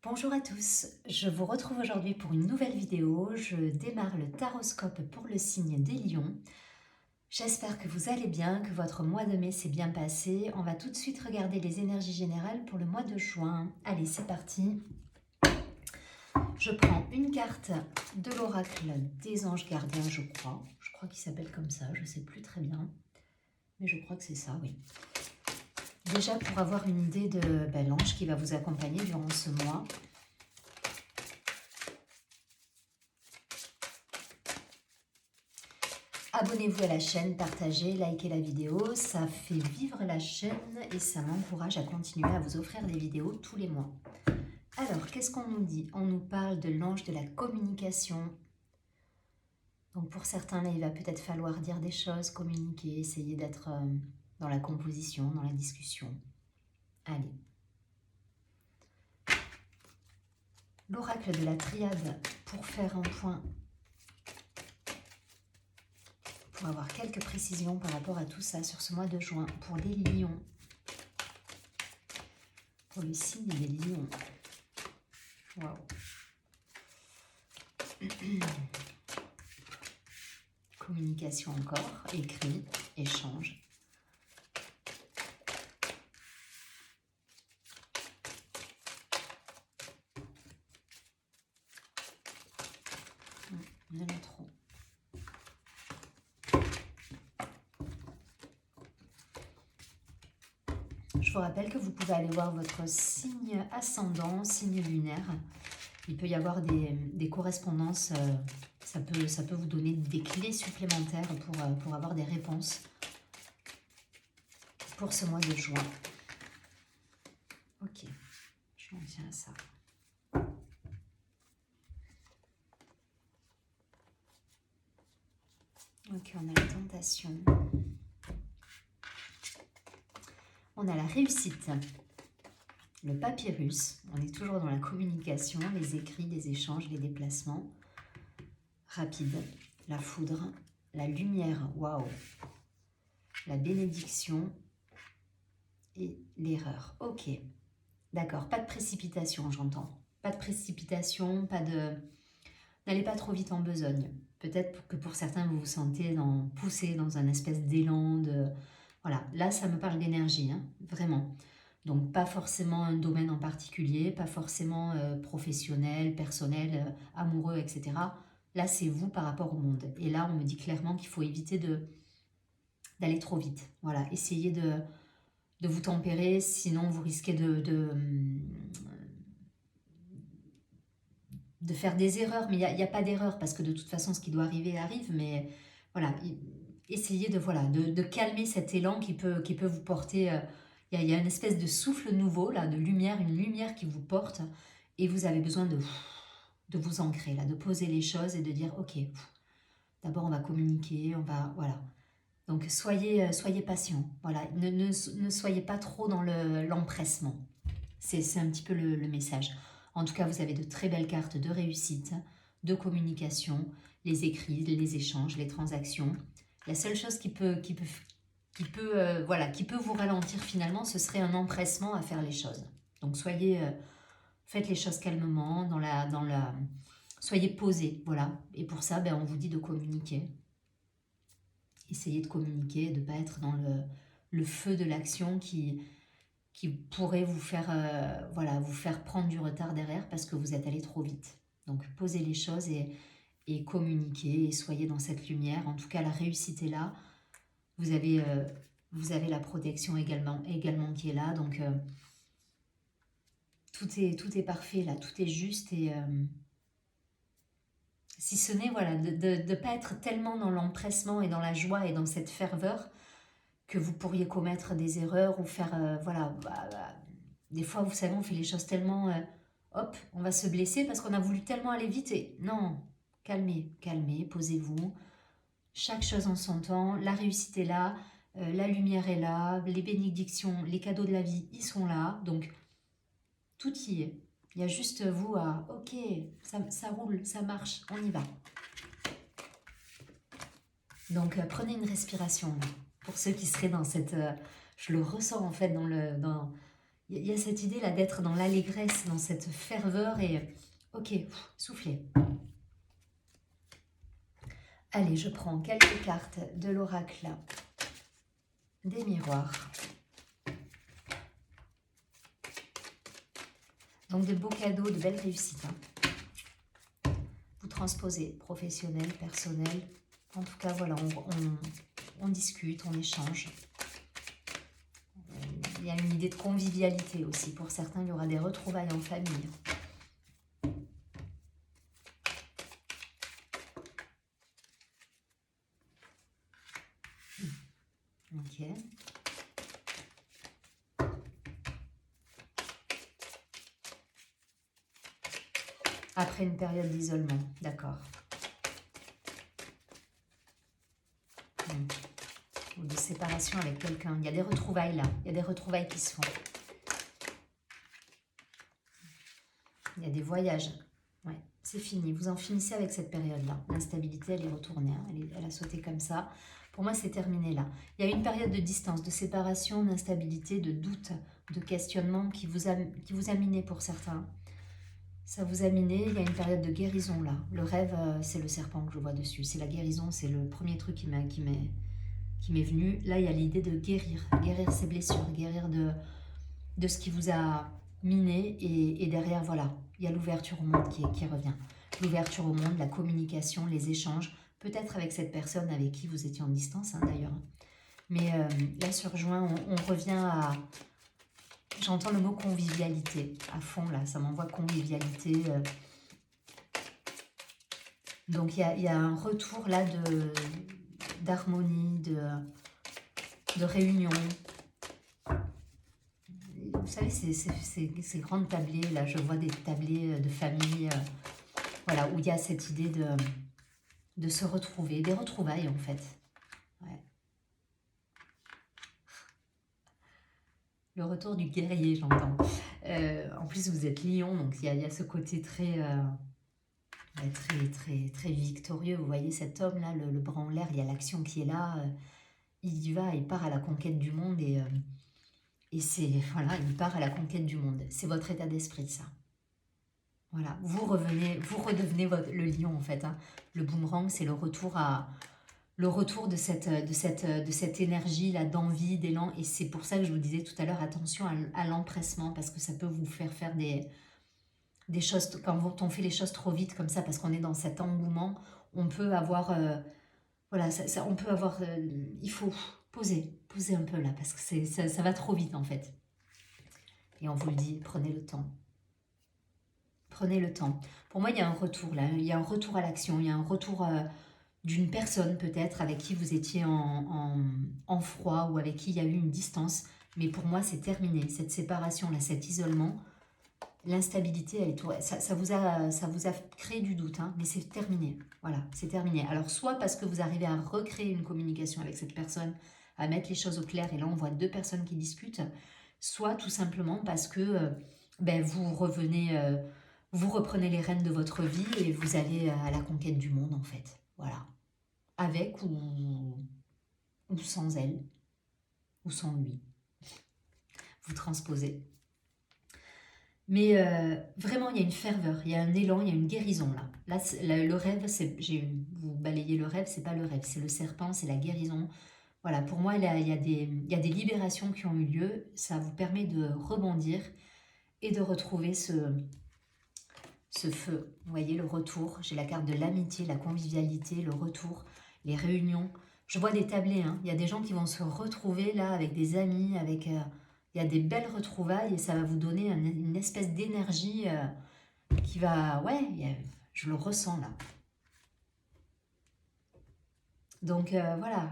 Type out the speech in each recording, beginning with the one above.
Bonjour à tous, je vous retrouve aujourd'hui pour une nouvelle vidéo. Je démarre le taroscope pour le signe des lions. J'espère que vous allez bien, que votre mois de mai s'est bien passé. On va tout de suite regarder les énergies générales pour le mois de juin. Allez, c'est parti. Je prends une carte de l'oracle des anges gardiens, je crois. Je crois qu'il s'appelle comme ça, je ne sais plus très bien. Mais je crois que c'est ça, oui. Déjà pour avoir une idée de l'ange qui va vous accompagner durant ce mois. Abonnez-vous à la chaîne, partagez, likez la vidéo, ça fait vivre la chaîne et ça m'encourage à continuer à vous offrir des vidéos tous les mois. Alors, qu'est-ce qu'on nous dit? On nous parle de l'ange de la communication. Donc pour certains, là, il va peut-être falloir dire des choses, communiquer, essayer d'être dans la composition, dans la discussion. Allez. L'oracle de la triade pour faire un point, pour avoir quelques précisions par rapport à tout ça sur ce mois de juin pour les lions. Pour le signe des lions. Waouh. Communication encore, écrit, échange. Il y en a trop. Je vous rappelle que vous pouvez aller voir votre signe ascendant, signe lunaire. Il peut y avoir des correspondances, ça peut vous donner des clés supplémentaires pour avoir des réponses pour ce mois de juin. Ok, je m'en tiens à ça. Ok, on a la tentation. On a la réussite. Le papyrus, on est toujours dans la communication, les écrits, les échanges, les déplacements. Rapide, la foudre, la lumière, waouh, la bénédiction et l'erreur. Ok, d'accord, pas de précipitation, j'entends. Pas de précipitation, pas de... N'allez pas trop vite en besogne. Peut-être que pour certains, vous vous sentez poussé dans un espèce d'élan de... Voilà, là, ça me parle d'énergie, hein, vraiment. Donc, pas forcément un domaine en particulier, pas forcément professionnel, personnel, amoureux, etc. Là, c'est vous par rapport au monde. Et là, on me dit clairement qu'il faut éviter d'aller trop vite. Voilà, essayez de vous tempérer, sinon vous risquez de faire des erreurs. Mais il n'y a pas d'erreur, parce que de toute façon, ce qui doit arriver arrive. Mais voilà, essayez de calmer cet élan qui peut vous porter... Il y a une espèce de souffle nouveau, là, de lumière, une lumière qui vous porte. Et vous avez besoin de vous ancrer, là, de poser les choses et de dire, ok, d'abord on va communiquer, on va... Voilà. Donc soyez patient, voilà. Ne soyez pas trop dans l'empressement. C'est un petit peu le message. En tout cas, vous avez de très belles cartes de réussite, de communication, les écrits, les échanges, les transactions. La seule chose qui peut vous ralentir finalement, ce serait un empressement à faire les choses. Donc faites les choses calmement, soyez posés, voilà. Et pour ça, on vous dit de communiquer. Essayez de communiquer, de ne pas être dans le feu de l'action qui pourrait vous faire, vous faire prendre du retard derrière parce que vous êtes allé trop vite. Donc posez les choses et communiquez et soyez dans cette lumière. En tout cas, la réussite est là. Vous avez la protection également qui est là. Donc tout est parfait là, tout est juste. Et si ce n'est de ne pas être tellement dans l'empressement et dans la joie et dans cette ferveur que vous pourriez commettre des erreurs ou faire, des fois, vous savez, on fait les choses tellement, hop, on va se blesser parce qu'on a voulu tellement aller vite et non, calmez, posez-vous, chaque chose en son temps, la réussite est là, la lumière est là, les bénédictions, les cadeaux de la vie, ils sont là, donc tout y est. Il y a juste vous à, ok, ça roule, ça marche, on y va. Donc prenez une respiration là. Pour ceux qui seraient dans cette... je le ressens en fait il y a cette idée là d'être dans l'allégresse, dans cette ferveur et ok, soufflez. Allez, je prends quelques cartes de l'oracle des miroirs. Donc de beaux cadeaux, de belles réussites. Hein. Vous transposez professionnel, personnel. En tout cas, voilà, on discute, on échange. Il y a une idée de convivialité aussi. Pour certains, il y aura des retrouvailles en famille. Ok. Après une période d'isolement, d'accord. Ou de séparation avec quelqu'un. Il y a des retrouvailles là. Il y a des retrouvailles qui se font. Il y a des voyages. Ouais, c'est fini. Vous en finissez avec cette période-là. L'instabilité, elle est retournée. Hein. Elle a sauté comme ça. Pour moi, c'est terminé là. Il y a une période de distance, de séparation, d'instabilité, de doute, de questionnement qui vous a miné pour certains. Ça vous a miné. Il y a une période de guérison là. Le rêve, c'est le serpent que je vois dessus. C'est la guérison. C'est le premier truc qui m'est venu. Là, il y a l'idée de guérir ses blessures, guérir de ce qui vous a miné. Et derrière, voilà, il y a l'ouverture au monde qui revient. L'ouverture au monde, la communication, les échanges. Peut-être avec cette personne avec qui vous étiez en distance, hein, d'ailleurs. Mais là, sur juin, on revient à... J'entends le mot convivialité à fond, là. Ça m'envoie convivialité. Donc, il y a un retour, là, d'harmonie, de réunion. Vous savez, ces grandes tablées, là, je vois des tablées de famille, voilà, où il y a cette idée de se retrouver, des retrouvailles, en fait. Ouais. Le retour du guerrier, j'entends. En plus, vous êtes lion, donc il y a ce côté très victorieux. Vous voyez cet homme-là, le bras en l'air, il y a l'action qui est là. Il y va, il part à la conquête du monde et c'est, voilà, il part à la conquête du monde. C'est votre état d'esprit, ça. Voilà, vous redevenez le lion, en fait. Hein. Le boomerang, c'est le retour de cette énergie-là, d'envie, d'élan. Et c'est pour ça que je vous disais tout à l'heure, attention à l'empressement, parce que ça peut vous faire des choses, quand on fait les choses trop vite comme ça, parce qu'on est dans cet engouement, on peut avoir... voilà, on peut avoir... il faut poser un peu là, parce que ça va trop vite, en fait. Et on vous le dit, prenez le temps. Prenez le temps. Pour moi, il y a un retour là, il y a un retour à l'action, il y a un retour d'une personne peut-être avec qui vous étiez en froid ou avec qui il y a eu une distance. Mais pour moi, c'est terminé. Cette séparation-là, cet isolement, l'instabilité, elle est tout... ça vous a créé du doute, hein, mais c'est terminé. Voilà, c'est terminé. Alors, soit parce que vous arrivez à recréer une communication avec cette personne, à mettre les choses au clair, et là, on voit deux personnes qui discutent, soit tout simplement parce que vous revenez... vous reprenez les rênes de votre vie et vous allez à la conquête du monde, en fait. Voilà. Avec ou sans elle, ou sans lui. Vous transposez. Mais vraiment, il y a une ferveur, il y a un élan, il y a une guérison là. Là, le rêve, vous balayez le rêve, c'est pas le rêve, c'est le serpent, c'est la guérison. Voilà, pour moi, il y a des libérations qui ont eu lieu. Ça vous permet de rebondir et de retrouver ce feu. Vous voyez, le retour. J'ai la carte de l'amitié, la convivialité, le retour, les réunions. Je vois des tablés, hein. Il y a des gens qui vont se retrouver là avec des amis, avec... il y a des belles retrouvailles et ça va vous donner une espèce d'énergie qui va... Ouais, je le ressens là. Donc voilà,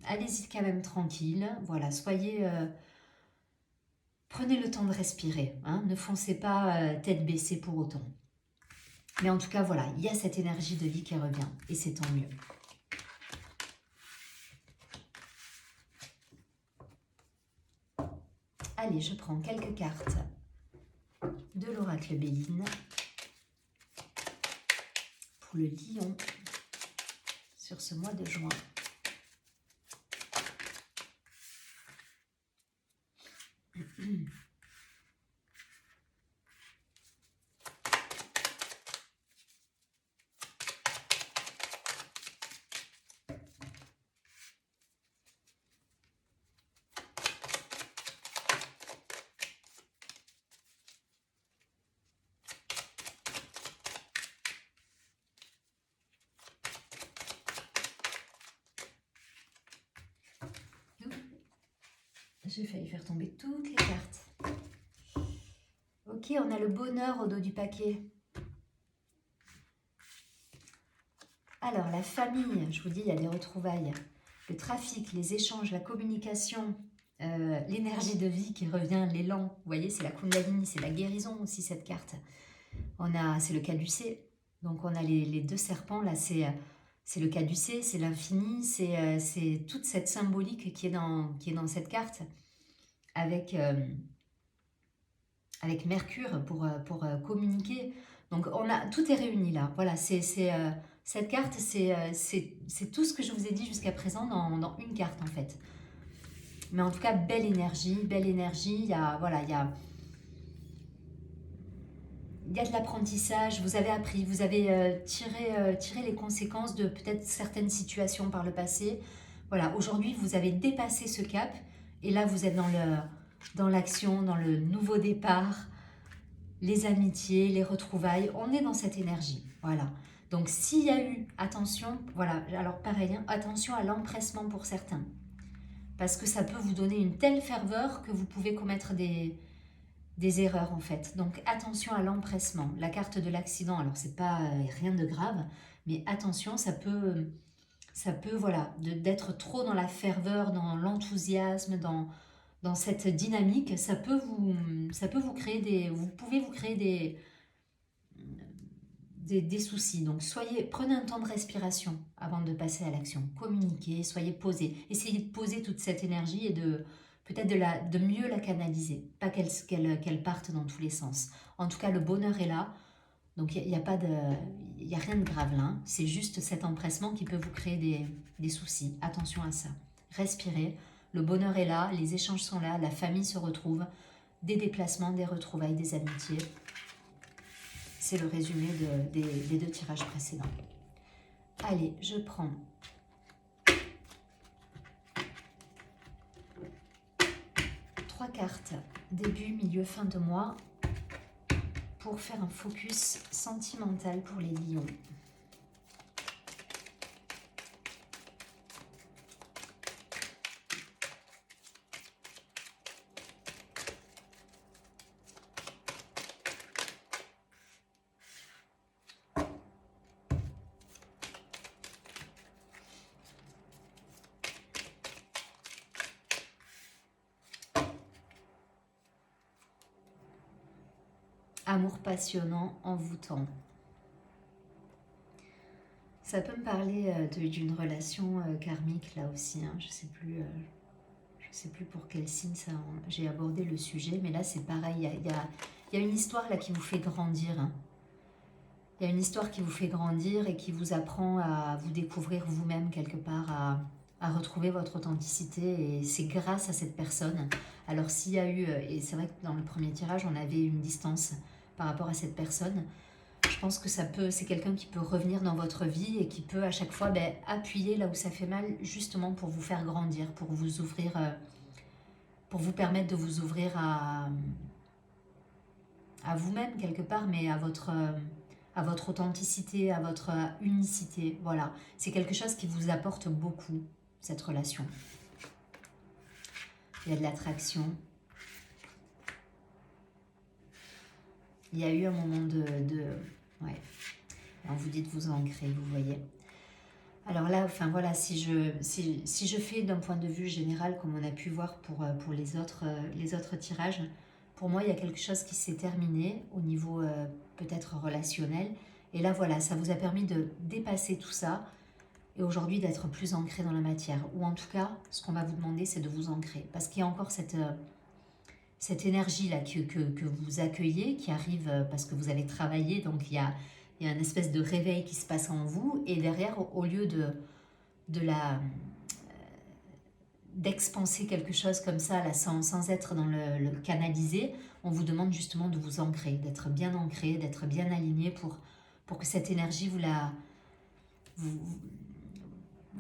allez-y quand même tranquille. Voilà, soyez... prenez le temps de respirer. Hein. Ne foncez pas tête baissée pour autant. Mais en tout cas, voilà, il y a cette énergie de vie qui revient et c'est tant mieux. Allez, je prends quelques cartes de l'oracle Béline pour le lion sur ce mois de juin. J'ai failli faire tomber toutes les cartes. Ok, on a le bonheur au dos du paquet. Alors, la famille, je vous dis, il y a des retrouvailles. Le trafic, les échanges, la communication, l'énergie de vie qui revient, l'élan. Vous voyez, c'est la Kundalini, c'est la guérison aussi, cette carte. C'est le caducée. Donc, on a les deux serpents, là, c'est le caducé, c'est l'infini, c'est toute cette symbolique qui est dans cette carte, avec Mercure pour communiquer. Donc, tout est réuni là. Voilà, cette carte, c'est tout ce que je vous ai dit jusqu'à présent dans une carte, en fait. Mais en tout cas, belle énergie, belle énergie. Il y a de l'apprentissage, vous avez appris, vous avez tiré les conséquences de peut-être certaines situations par le passé. Voilà, aujourd'hui, vous avez dépassé ce cap et là, vous êtes dans l'action, dans le nouveau départ, les amitiés, les retrouvailles. On est dans cette énergie, voilà. Donc, s'il y a eu, attention, voilà, alors pareil, hein, attention à l'empressement pour certains. Parce que ça peut vous donner une telle ferveur que vous pouvez commettre des erreurs en fait. Donc attention à l'empressement. La carte de l'accident, alors c'est pas rien de grave, mais attention, ça peut voilà, d'être trop dans la ferveur, dans l'enthousiasme, dans cette dynamique, ça peut vous créer vous pouvez vous créer des soucis. Donc prenez un temps de respiration avant de passer à l'action. Communiquez, soyez posés. Essayez de poser toute cette énergie et peut-être de mieux la canaliser. Pas qu'elle parte dans tous les sens. En tout cas, le bonheur est là. Donc, il n'y a rien de grave là. Hein. C'est juste cet empressement qui peut vous créer des soucis. Attention à ça. Respirez. Le bonheur est là. Les échanges sont là. La famille se retrouve. Des déplacements, des retrouvailles, des amitiés. C'est le résumé des deux tirages précédents. Allez, je prends 3 cartes, début, milieu, fin de mois, pour faire un focus sentimental pour les lions. Amour passionnant, envoûtant. Ça peut me parler d'une relation karmique là aussi. Hein. Je sais plus pour quel signe j'ai abordé le sujet, mais là c'est pareil. Il y a une histoire là qui vous fait grandir. Hein. Il y a une histoire qui vous fait grandir et qui vous apprend à vous découvrir vous-même quelque part, à retrouver votre authenticité. Et c'est grâce à cette personne. Alors s'il y a eu, et c'est vrai que dans le premier tirage on avait une distance par rapport à cette personne, je pense que c'est quelqu'un qui peut revenir dans votre vie et qui peut à chaque fois appuyer là où ça fait mal, justement pour vous faire grandir, pour vous ouvrir, pour vous permettre de vous ouvrir à vous-même quelque part, mais à votre authenticité, à votre unicité. Voilà, c'est quelque chose qui vous apporte beaucoup, cette relation. Il y a de l'attraction. Il y a eu un moment ouais. Alors vous dites vous ancrer, vous voyez. Alors là, enfin voilà, si je fais d'un point de vue général, comme on a pu voir pour les autres tirages, pour moi, il y a quelque chose qui s'est terminé au niveau peut-être relationnel. Et là, voilà, ça vous a permis de dépasser tout ça et aujourd'hui d'être plus ancré dans la matière. Ou en tout cas, ce qu'on va vous demander, c'est de vous ancrer. Parce qu'il y a encore cette énergie-là que vous accueillez, qui arrive parce que vous avez travaillé, donc il y a une espèce de réveil qui se passe en vous, et derrière, au lieu d'expanser quelque chose comme ça, là, sans être dans le canaliser, on vous demande justement de vous ancrer, d'être bien ancré, d'être bien aligné pour que cette énergie, vous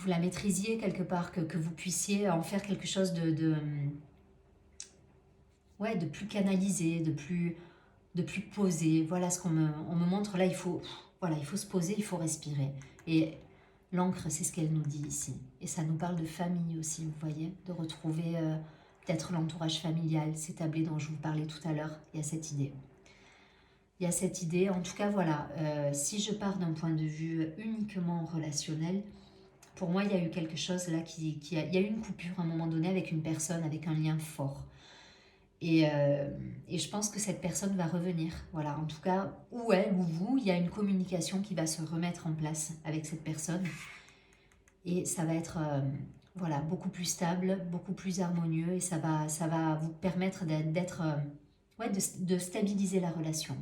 la maîtrisiez quelque part, que vous puissiez en faire quelque chose de plus canalisé, de plus posé. Voilà ce qu'on me montre là. Il faut se poser, il faut respirer. Et l'encre, c'est ce qu'elle nous dit ici. Et ça nous parle de famille aussi, vous voyez, de retrouver peut-être l'entourage familial, ces tablés dont je vous parlais tout à l'heure, il y a cette idée. Il y a cette idée, en tout cas voilà, si je pars d'un point de vue uniquement relationnel, pour moi il y a eu quelque chose là, il y a eu une coupure à un moment donné avec une personne, avec un lien fort. Et je pense que cette personne va revenir, voilà, en tout cas, ou elle ou vous, il y a une communication qui va se remettre en place avec cette personne. Et ça va être voilà, beaucoup plus stable, beaucoup plus harmonieux, et ça va vous permettre d'être, ouais, de stabiliser la relation.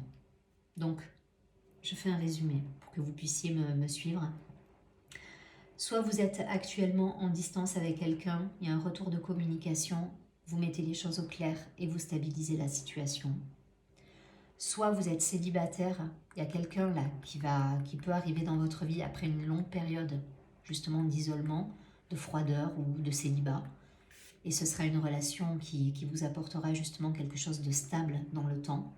Donc, je fais un résumé pour que vous puissiez me suivre. Soit vous êtes actuellement en distance avec quelqu'un, il y a un retour de communication, vous mettez les choses au clair et vous stabilisez la situation. Soit vous êtes célibataire, il y a quelqu'un là qui peut arriver dans votre vie après une longue période justement d'isolement, de froideur ou de célibat. Et ce sera une relation qui vous apportera justement quelque chose de stable dans le temps.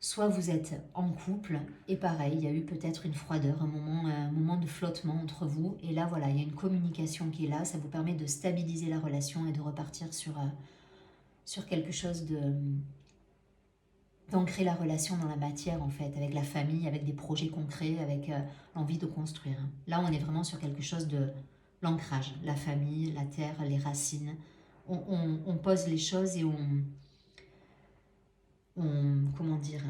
Soit vous êtes en couple et pareil, il y a eu peut-être une froideur, un moment de flottement entre vous. Et là, voilà, il y a une communication qui est là. Ça vous permet de stabiliser la relation et de repartir sur quelque chose d'ancrer la relation dans la matière, en fait, avec la famille, avec des projets concrets, avec l'envie de construire. Là, on est vraiment sur quelque chose de l'ancrage, la famille, la terre, les racines. On pose les choses et comment dire,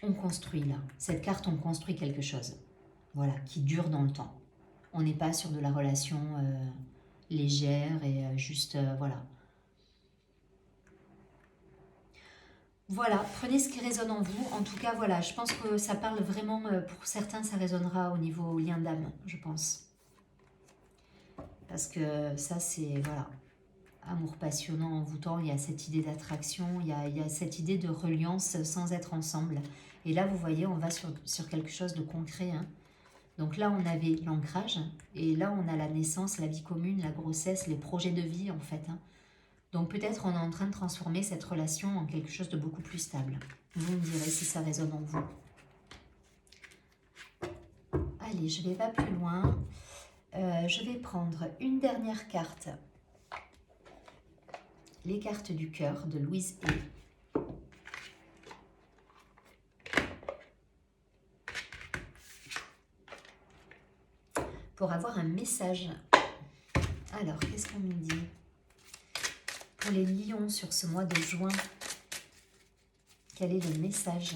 on construit là. Cette carte, on construit quelque chose, voilà, qui dure dans le temps. On n'est pas sur de la relation légère et juste, voilà. Voilà, prenez ce qui résonne en vous. En tout cas, voilà, je pense que ça parle vraiment, pour certains, ça résonnera au niveau lien d'âme, je pense. Parce que ça, c'est, voilà, amour passionnant, envoûtant, il y a cette idée d'attraction, il y a cette idée de reliance sans être ensemble. Et là, vous voyez, on va sur quelque chose de concret. Hein. Donc là, on avait l'ancrage, et là, on a la naissance, la vie commune, la grossesse, les projets de vie, en fait. Hein. Donc peut-être on est en train de transformer cette relation en quelque chose de beaucoup plus stable. Vous me direz si ça résonne en vous. Allez, je ne vais pas plus loin. Je vais prendre une dernière carte. Les cartes du cœur de Louise E. Pour avoir un message. Alors, qu'est-ce qu'on me dit? Pour les lions sur ce mois de juin, quel est le message?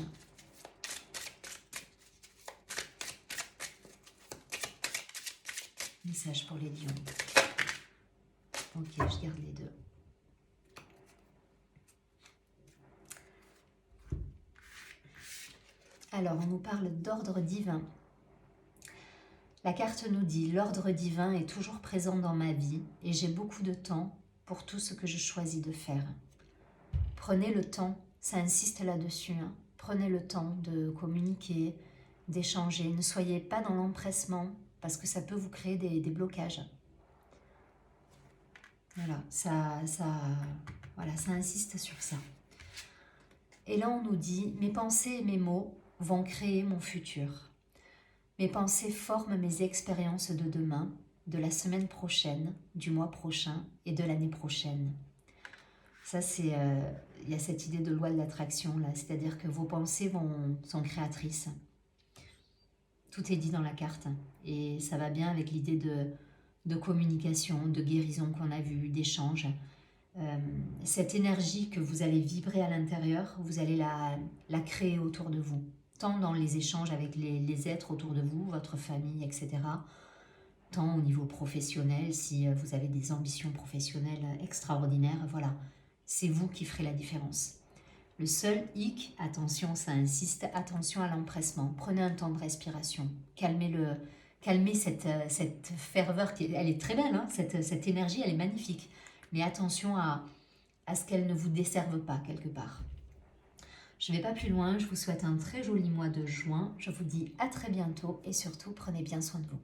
Message pour les lions. Ok, je garde les deux. Alors, on nous parle d'ordre divin. La carte nous dit « L'ordre divin est toujours présent dans ma vie et j'ai beaucoup de temps pour tout ce que je choisis de faire. » Prenez le temps, ça insiste là-dessus, hein. Prenez le temps de communiquer, d'échanger. Ne soyez pas dans l'empressement parce que ça peut vous créer des blocages. Voilà, ça insiste sur ça. Et là, on nous dit « Mes pensées et mes mots vont créer mon futur. Mes pensées forment mes expériences de demain, de la semaine prochaine, du mois prochain et de l'année prochaine. » Ça, c'est, il y a cette idée de loi de l'attraction, là, c'est-à-dire que vos pensées sont créatrices. Tout est dit dans la carte. Et ça va bien avec l'idée de communication, de guérison qu'on a vue, d'échange. Cette énergie que vous allez vibrer à l'intérieur, vous allez la créer autour de vous. Tant dans les échanges avec les êtres autour de vous, votre famille, etc. Tant au niveau professionnel, si vous avez des ambitions professionnelles extraordinaires, voilà. C'est vous qui ferez la différence. Le seul hic, attention, ça insiste, attention à l'empressement. Prenez un temps de respiration. Calmez cette ferveur, elle est très belle, hein, cette énergie, elle est magnifique. Mais attention à ce qu'elle ne vous desserve pas quelque part. Je ne vais pas plus loin, je vous souhaite un très joli mois de juin. Je vous dis à très bientôt et surtout, prenez bien soin de vous.